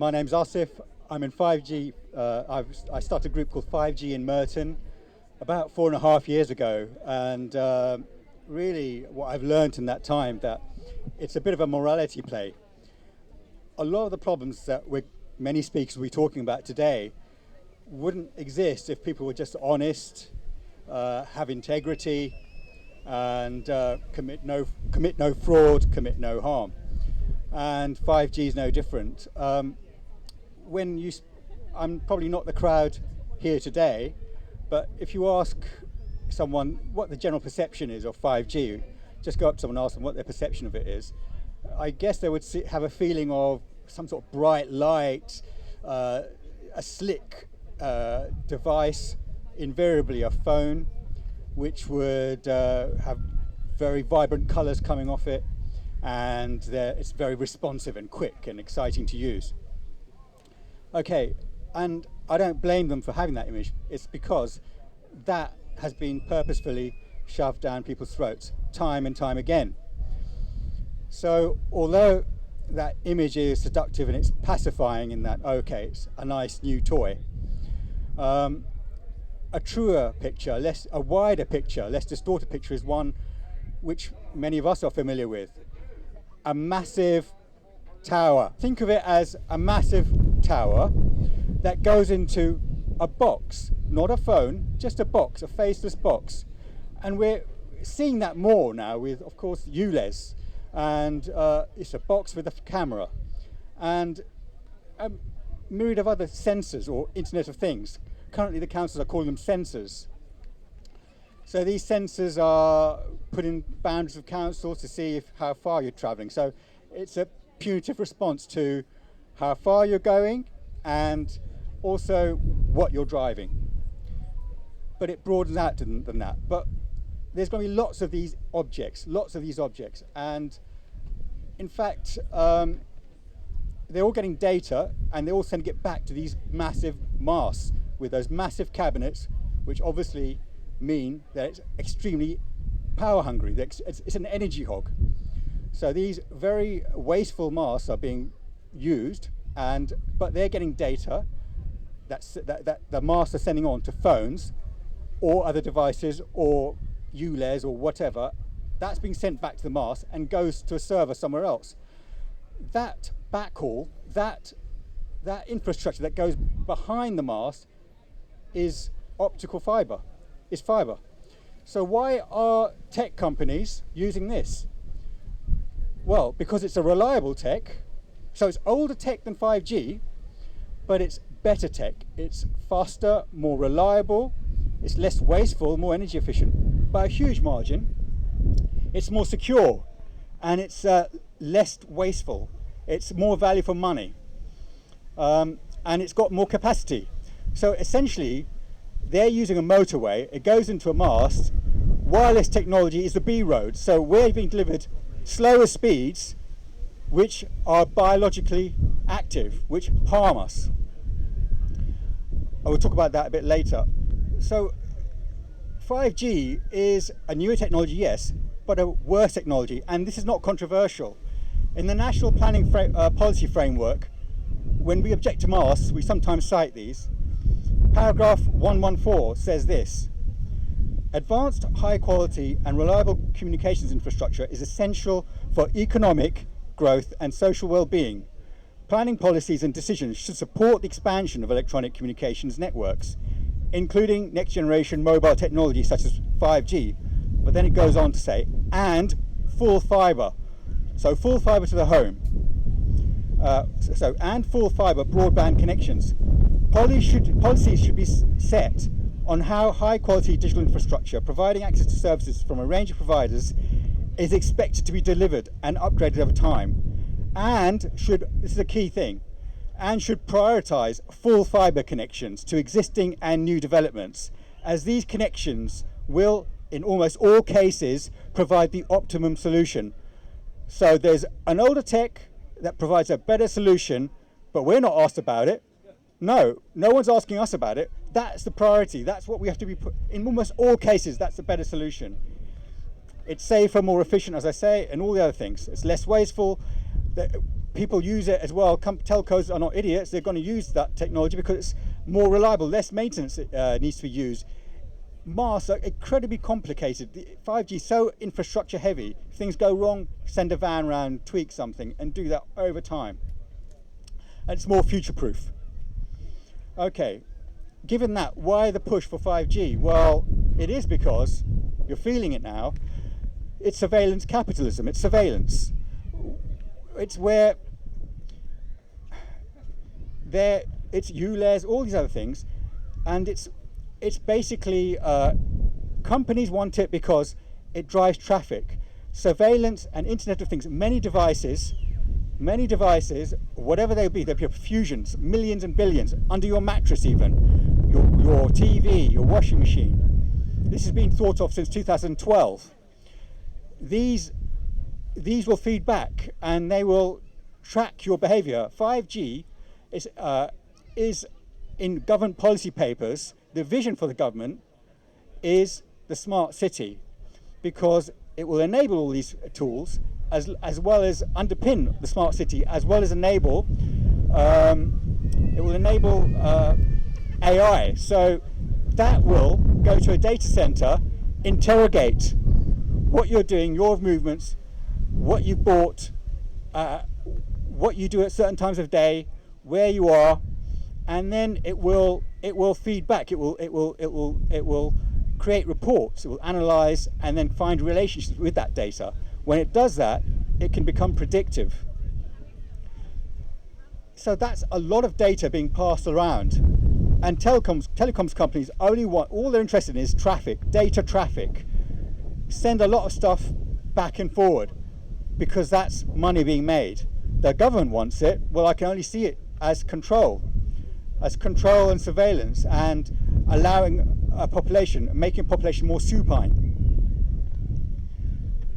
My name's Asif. I'm in 5G. I started a group called 5G in Merton about 4.5 years ago, and really what I've learned in that time that it's a bit of a morality play. A lot of the problems that many speakers will be talking about today wouldn't exist if people were just honest, have integrity, and commit no fraud, commit no harm. And 5G is no different. I'm probably not the crowd here today, but if you ask someone what the general perception is of 5G, just go up to someone and ask them what their perception of it is. I guess they would have a feeling of some sort of bright light, a slick device, invariably a phone, which would have very vibrant colors coming off it, and it's very responsive and quick and exciting to use. Okay, and I don't blame them for having that image. It's because that has been purposefully shoved down people's throats time and time again. So although that image is seductive and it's pacifying in that, okay, it's a nice new toy, a truer picture, a wider picture, less distorted picture is one which many of us are familiar with. A massive tower. Think of it as a massive tower that goes into a box, not a phone, just a box, a faceless box. And we're seeing that more now with, of course, ULEZ. And it's a box with a camera and a myriad of other sensors or Internet of Things. Currently the councils are calling them sensors. So these sensors are put in boundaries of councils to see how far you're traveling. So it's a punitive response to how far you're going and also what you're driving. But it broadens out than that. But there's going to be lots of these objects, and in fact they're all getting data and they're all sending it back to these massive masts with those massive cabinets, which obviously mean that it's extremely power hungry. It's an energy hog. So these very wasteful masts are being used, but they're getting data that the masts are sending on to phones or other devices or ULEZ or whatever. That's being sent back to the mast and goes to a server somewhere else. That backhaul, that infrastructure that goes behind the mast is optical fiber, is fiber. So why are tech companies using this? Well, because it's a reliable tech. So it's older tech than 5G, but it's better tech. It's faster, more reliable, it's less wasteful, more energy efficient by a huge margin. It's more secure, and it's less wasteful. It's more value for money, and it's got more capacity. So essentially, they're using a motorway. It goes into a mast. Wireless technology is the B road. So we're being delivered slower speeds, which are biologically active, which harm us. I will talk about that a bit later. So 5G is a newer technology, yes, but a worse technology, and this is not controversial. In the National Planning Policy Framework, when we object to masts, we sometimes cite these. Paragraph 114 says this: advanced, high quality and reliable communications infrastructure is essential for economic growth and social well-being. Planning policies and decisions should support the expansion of electronic communications networks, including next generation mobile technology such as 5G. But then it goes on to say, and full fiber. So full fiber to the home. And full fiber broadband connections. Policies should be set on how high quality digital infrastructure providing access to services from a range of providers is expected to be delivered and upgraded over time, and this is a key thing, and should prioritize full fiber connections to existing and new developments, as these connections will, in almost all cases, provide the optimum solution. So there's an older tech that provides a better solution, but we're not asked about it. No one's asking us about it. That's the priority. That's what we have to be put in almost all cases. That's the better solution. It's safer, more efficient, as I say, and all the other things. It's less wasteful. people use it as well. Telcos are not idiots. They're going to use that technology because it's more reliable, less maintenance needs to be used. Masts are incredibly complicated. The 5G is so infrastructure heavy. If things go wrong, send a van around, tweak something, and do that over time. And it's more future-proof. Okay, given that, why the push for 5G? Well, it is because, you're feeling it now, it's surveillance capitalism. It's surveillance. It's where it's ULEZ, all these other things, and it's basically companies want it because it drives traffic. Surveillance and Internet of Things, many devices, whatever they'll be fusions, millions and billions, under your mattress even, your TV, your washing machine. This has been thought of since 2012. These will feed back and they will track your behavior. 5G is in government policy papers. The vision for the government is the smart city, because it will enable all these tools as well as underpin the smart city, as well as enable it will enable AI. So that will go to a data center, interrogate what you're doing, your movements, what you bought, what you do at certain times of day, where you are, and then it will feed back. It will create reports. It will analyze and then find relationships with that data. When it does that, it can become predictive. So that's a lot of data being passed around, and telecoms companies only want, all they're interested in is traffic, data traffic. Send a lot of stuff back and forward because that's money being made. The government wants it. Well, I can only see it as control and surveillance, and allowing a population, making a population more supine.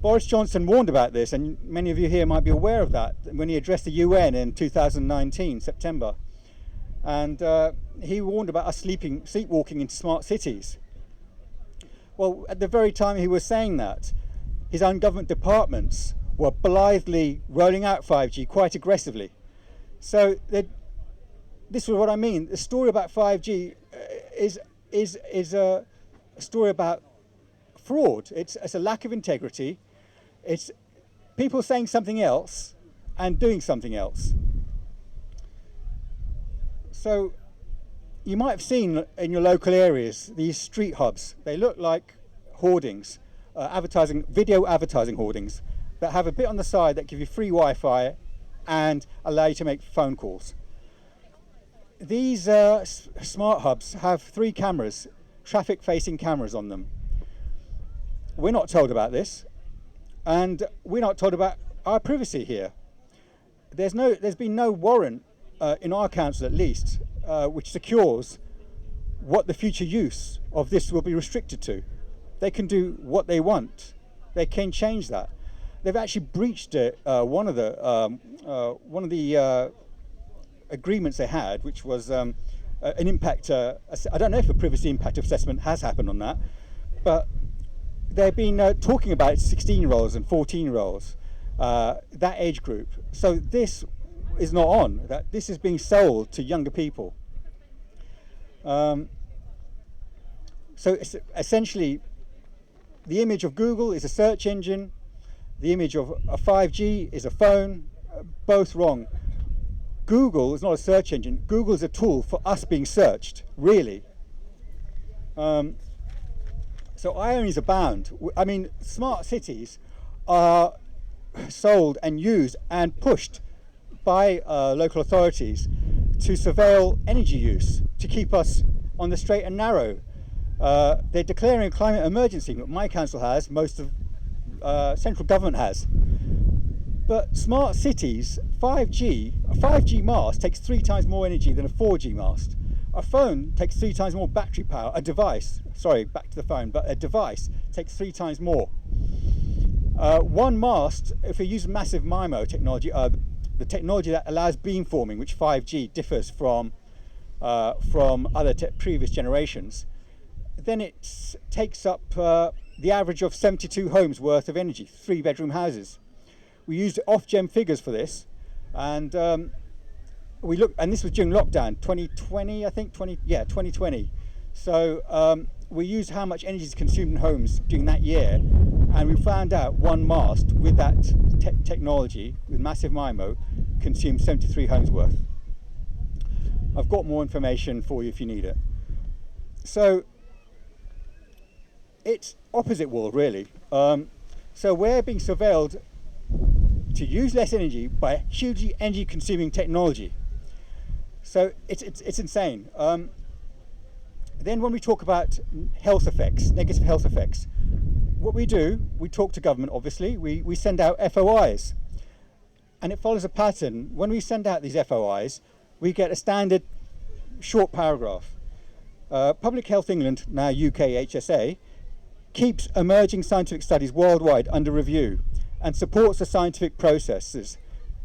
Boris Johnson warned about this, and many of you here might be aware of that, when he addressed the UN in 2019, September. And he warned about us sleepwalking into smart cities. Well, at the very time he was saying that, his own government departments were blithely rolling out 5G quite aggressively. So this is what I mean. The story about 5G is a story about fraud. It's a lack of integrity. It's people saying something else and doing something else. So you might have seen in your local areas these street hubs. They look like hoardings, video advertising hoardings that have a bit on the side that give you free Wi-Fi and allow you to make phone calls. These smart hubs have 3 cameras, traffic-facing cameras on them. We're not told about this, and we're not told about our privacy here. There's been no warrant in our council, at least, which secures what the future use of this will be restricted to. They can do what they want. They can change that. They've actually breached it. One of the agreements they had, which was an impact. I don't know if a privacy impact assessment has happened on that, but they've been talking about 16-year-olds and 14-year-olds, that age group. So this is not on. That this is being sold to younger people. So it's essentially, the image of Google is a search engine. The image of a 5G is a phone. Both wrong. Google is not a search engine. Google is a tool for us being searched, really. So ironies abound. I mean, smart cities are sold and used and pushed by local authorities to surveil energy use, to keep us on the straight and narrow. They're declaring a climate emergency, what my council has, most of central government has. But smart cities, a 5G mast takes 3 times more energy than a 4G mast. A phone takes 3 times more battery power. A device, sorry, back to the phone, but a device takes 3 times more. One mast, if we use massive MIMO technology, the technology that allows beamforming, which 5G differs from other previous generations, then it takes up the average of 72 homes worth of energy, 3-bedroom houses. We used off-gem figures for this. And we looked, and this was during lockdown, 2020, I think, 2020. So we used how much energy is consumed in homes during that year, and we found out one mast with that technology, with massive MIMO, consumed 73 homes worth. I've got more information for you if you need it. So it's opposite world, really. So we're being surveilled to use less energy by hugely energy consuming technology. So it's insane. Then when we talk about health effects, negative health effects, what we do, we talk to government, obviously. We send out FOIs. And it follows a pattern. When we send out these FOIs, we get a standard short paragraph. Public Health England, now UK HSA, keeps emerging scientific studies worldwide under review and supports the scientific processes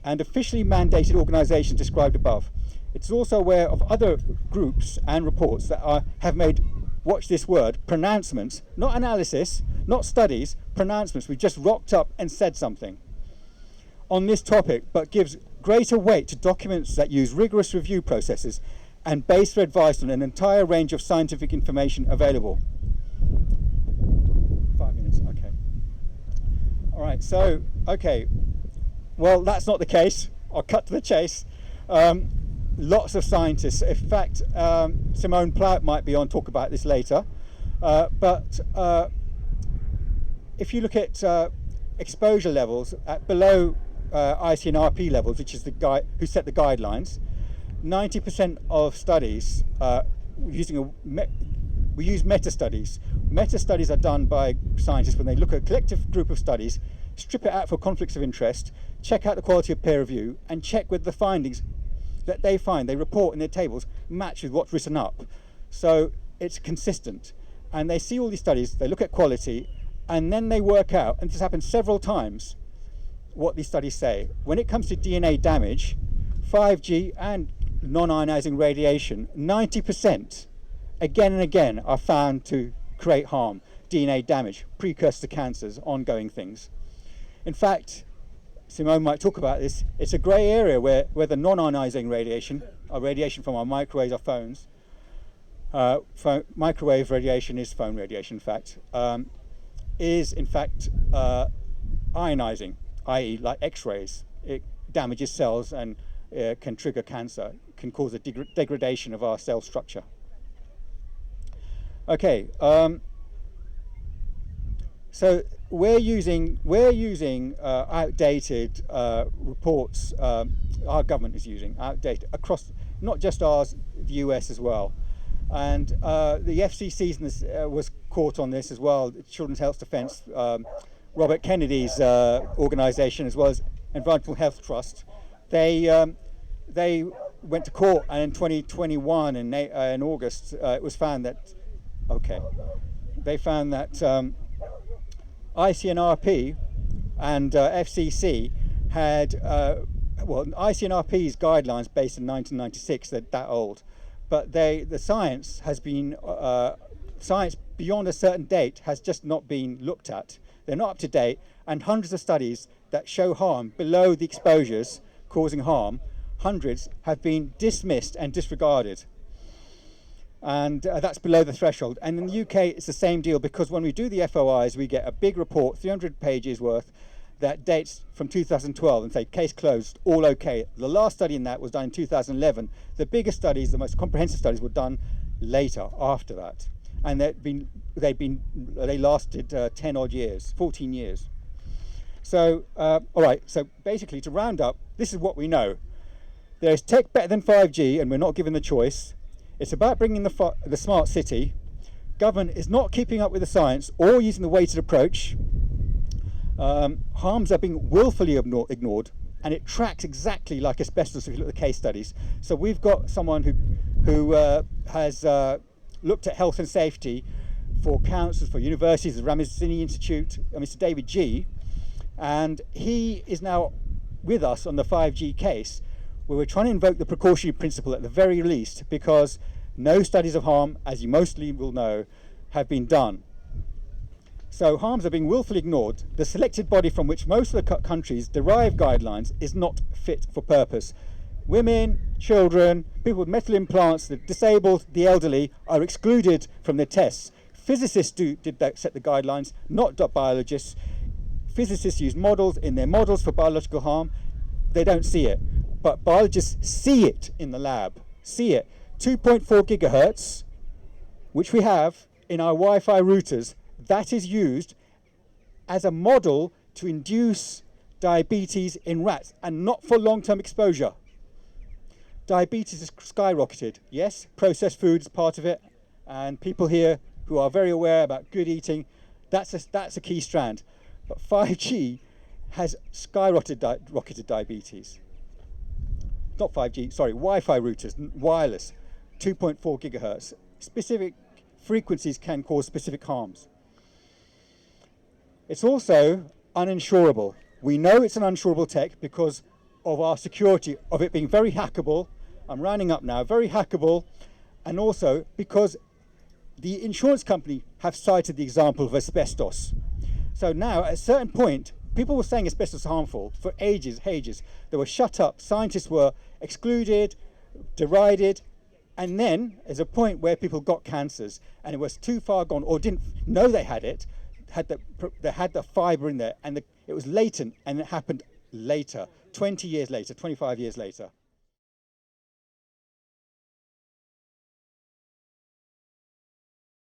and officially mandated organisations described above. It's also aware of other groups and reports that have made, watch this word, pronouncements, not analysis, not studies, pronouncements. We just rocked up and said something on this topic, but gives greater weight to documents that use rigorous review processes and base their advice on an entire range of scientific information available. 5 minutes, okay. All right, so, okay. Well, that's not the case. I'll cut to the chase. Lots of scientists. In fact, Simone Plout might be on, talk about this later. But if you look at exposure levels at below ICNRP levels, which is the guy who set the guidelines, 90% of studies we use meta studies. Meta studies are done by scientists when they look at a collective group of studies, strip it out for conflicts of interest, check out the quality of peer review, and check whether the findings that they report in their tables match with what's written up. So it's consistent. And they see all these studies, they look at quality, and then they work out, and this happens several times, what these studies say. When it comes to DNA damage, 5G and non-ionizing radiation, 90% again and again are found to create harm, DNA damage, precursor to cancers, ongoing things. In fact, Simone might talk about this, it's a grey area where the non-ionizing radiation, or radiation from our microwaves or phones, microwave radiation is phone radiation in fact, is in fact ionizing, i.e. like X-rays. It damages cells and can trigger cancer, can cause a degradation of our cell structure. Okay, so we're using outdated reports. Our government is using outdated across, not just ours, the US as well. And the FCC was caught on this as well. Children's Health Defense, Robert Kennedy's organisation, as well as Environmental Health Trust, they went to court, and in 2021, in August, it was found that, they found that ICNRP and FCC had, ICNRP's guidelines based in 1996, they're that old, but the science has been, science beyond a certain date has just not been looked at. They're not up to date, and hundreds of studies that show harm below the exposures causing harm, hundreds have been dismissed and disregarded. And that's below the threshold. And in the UK, it's the same deal, because when we do the FOIs, we get a big report, 300 pages worth, that dates from 2012 and say, case closed, all okay. The last study in that was done in 2011. The biggest studies, the most comprehensive studies, were done later, after that. And they lasted 10 odd years, 14 years. So, all right, so basically to round up, this is what we know. There's tech better than 5G, and we're not given the choice. It's about bringing the smart city. Government is not keeping up with the science or using the weighted approach. Harms are being willfully ignored, and it tracks exactly like asbestos if you look at the case studies. So we've got someone who has looked at health and safety for councils, for universities, the Ramazzini Institute, Mr. David G. And he is now with us on the 5G case, where we're trying to invoke the precautionary principle at the very least, because no studies of harm, as you mostly will know, have been done. So harms are being willfully ignored. The selected body from which most of the countries derive guidelines is not fit for purpose. Women, children, people with metal implants, the disabled, the elderly are excluded from the tests. Physicists set the guidelines, not biologists. Physicists use models in their models for biological harm. They don't see it, but biologists see it in the lab. See it. 2.4 gigahertz, which we have in our Wi-Fi routers, that is used as a model to induce diabetes in rats, and not for long-term exposure. Diabetes has skyrocketed. Yes, processed food is part of it, and people here who are very aware about good eating, that's a key strand. But 5G has rocketed diabetes. Not 5G, sorry, Wi-Fi routers, wireless, 2.4 gigahertz. Specific frequencies can cause specific harms. It's also uninsurable. We know it's an uninsurable tech because of our security, of it being very hackable. I'm rounding up now, very hackable, and also because the insurance company have cited the example of asbestos. So now, at a certain point, people were saying asbestos is harmful for ages. They were shut up, scientists were excluded, derided, and then there's a point where people got cancers, and it was too far gone, or didn't know they had it, they had the fibre in there, and it was latent, and it happened later, 20 years later, 25 years later.